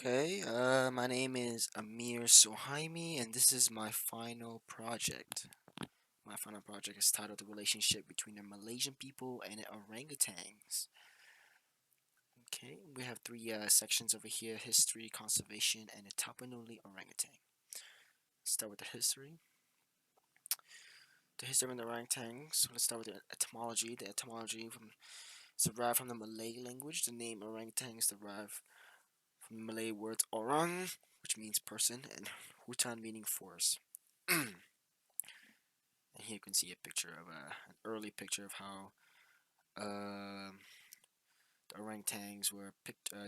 Okay, my name is Amir Sohaimi, and this is my final project. My final project is titled The Relationship Between the Malaysian People and the Orangutans. Okay, we have three sections over here: history, conservation, and the Tapanuli orangutan. Start with the history. The history of the orangutans. So let's start with the etymology. The etymology is derived from the Malay language. The name orangutan is derived from the Malay word orang, which means person, and hutan meaning forest. And here you can see a picture of an early picture of how uh, the orangutans were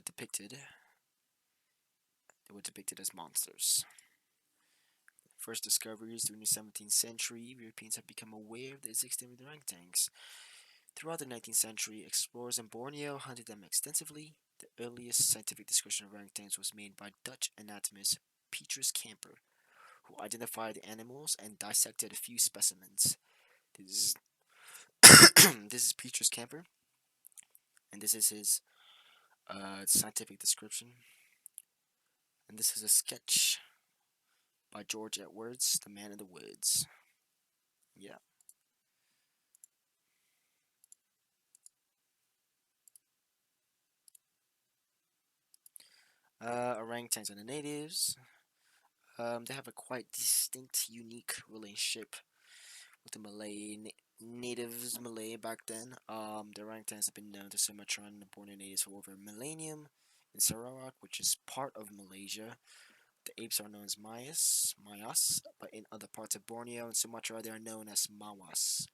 depicted. They were depicted as monsters. First discoveries during the 17th century, Europeans have become aware of the existence of the orangutans. Throughout the 19th century, explorers in Borneo hunted them extensively. The earliest scientific description of orangutans was made by Dutch anatomist Petrus Camper, who identified the animals and dissected a few specimens. This is this is Petrus Camper, and this is his scientific description. And this is a sketch by George Edwards, The Man in the Woods. Yeah. Orangutans and the natives. They have a quite distinct, unique relationship with the natives, Malay back then. The orangutans have been known to Sumatra and the Borneo natives for over a millennium. In Sarawak, which is part of Malaysia, the apes are known as Mayas, but in other parts of Borneo and Sumatra, they are known as Mawas.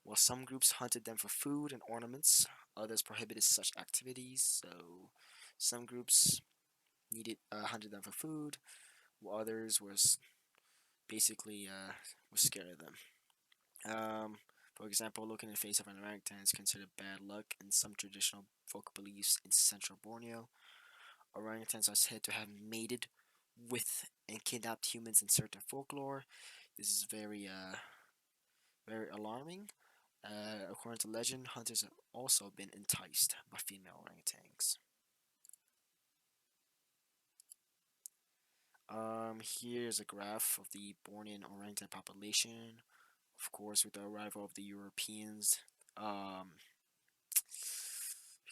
While some groups hunted them for food and ornaments, others prohibited such activities. So, some groups hunted them for food, while others was basically was scared of them. For example, looking in the face of an orangutan is considered bad luck in some traditional folk beliefs in central Borneo. Orangutans are said to have mated with and kidnapped humans in certain folklore. This is very alarming. According to legend, hunters have also been enticed by female orangutans. Here's a graph of the Bornean orangutan population. Of course, with the arrival of the Europeans, you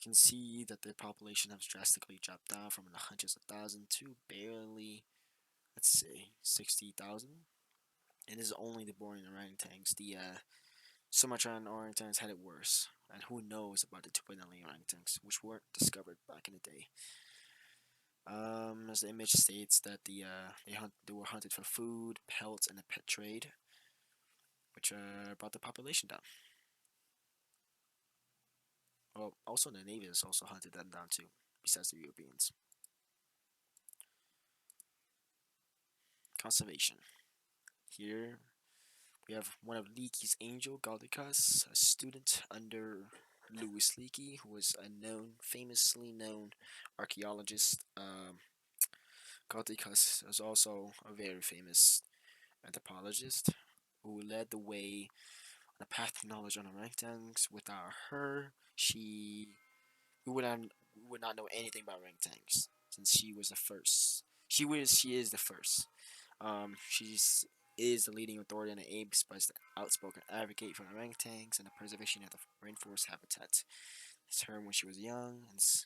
can see that the population has drastically dropped down from the hundreds of thousands to barely, let's say, 60,000. And this is only the Bornean orangutans. The Sumatran orangutans had it worse, and who knows about the Tupanali orangutans, which weren't discovered back in the day. As the image states that they were hunted for food, pelts, and a pet trade, which brought the population down. Well, also the natives also hunted them down too, besides the Europeans. Conservation. Here we have one of Leakey's angel, Galdicus, a student under Louis Leakey, who was a famously known archaeologist. Galdicus is also a very famous anthropologist who led the way on a path to knowledge on orangutans. Without her, we would not know anything about orangutans since she was the first. She is the first. She's is the leading authority on the apes, but is the outspoken advocate for orangutans and the preservation of the rainforest habitat. It's her when she was young, and it's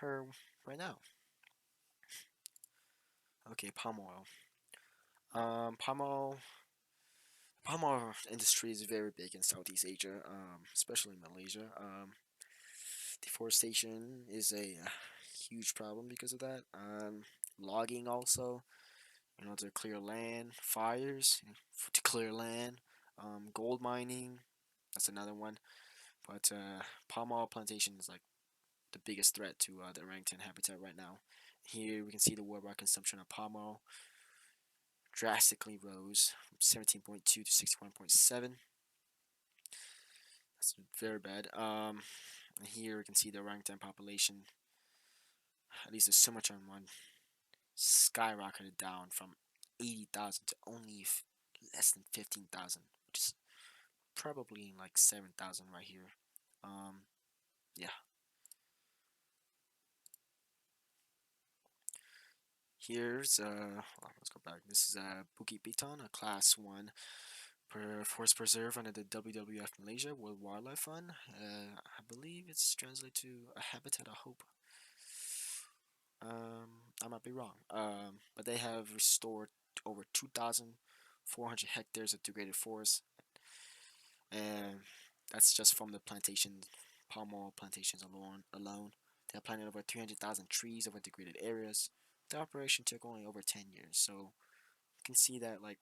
her right now. Okay, palm oil. Um, palm oil. Palm oil industry is very big in Southeast Asia, especially Malaysia. Deforestation is a huge problem because of that. Logging also, to clear land. Fires to clear land. Gold mining, that's another one. But palm oil plantation is like the biggest threat to the orangutan habitat right now. Here we can see the worldwide consumption of palm oil drastically rose from 17.2 to 61.7. That's very bad. And here we can see the orangutan population, at least the Sumatran one, skyrocketed down from 80,000 to only less than 15,000, which is probably like 7,000 right here. Yeah. Here's hold on, let's go back. This is Bukit Bintang, a class 1 forest preserve under the WWF Malaysia World Wildlife Fund. I believe it's translated to a habitat of hope. I might be wrong. But they have restored over 2,400 hectares of degraded forest, and that's just from the plantations, palm oil plantations alone. They have planted over 300,000 trees over degraded areas. The operation took only over 10 years, so you can see that like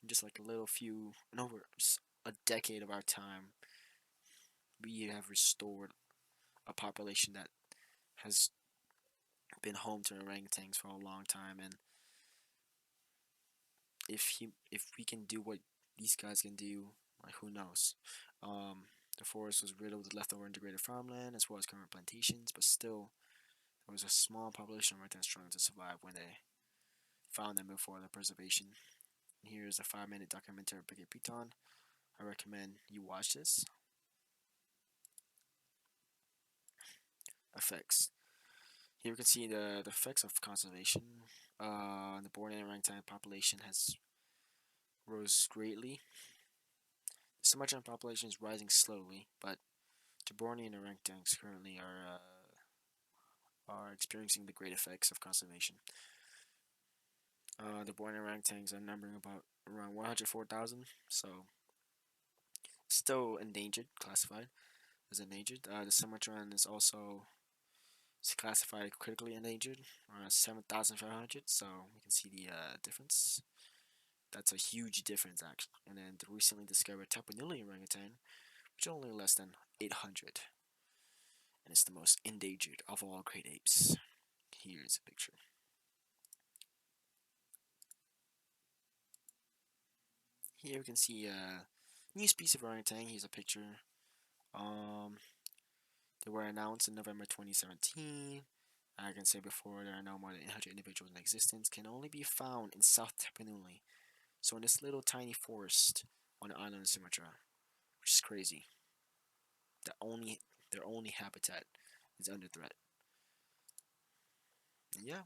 in just like a little few, and over just a decade of our time, we have restored a population that has been home to orangutans for a long time. And if we can do what these guys can do, like who knows? The forest was riddled with leftover integrated farmland as well as current plantations, but still there was a small population of orangutans struggling to survive when they found them before the preservation. And here's a 5-minute documentary of Bukit Bintang. I recommend you watch this. Effects. Here we can see the effects of conservation. The Bornean orangutan population has rose greatly. The Sumatran population is rising slowly, but the Bornean orangutans currently are experiencing the great effects of conservation. The Bornean orangutans are numbering about around 104,000, so still endangered, classified as endangered. The Sumatran is also classified critically endangered, around 7,500. So we can see the difference. That's a huge difference, actually. And then the recently discovered Tapanuli orangutan, which are only less than 800, and it's the most endangered of all great apes. Here's a picture. Here we can see a new species of orangutan. Here's a picture. Um, they were announced in November 2017. I can say before there are now more than 800 individuals in existence. Can only be found in South Tapanuli. So in this little tiny forest on the island of Sumatra, which is crazy. The only their only habitat is under threat. And yeah,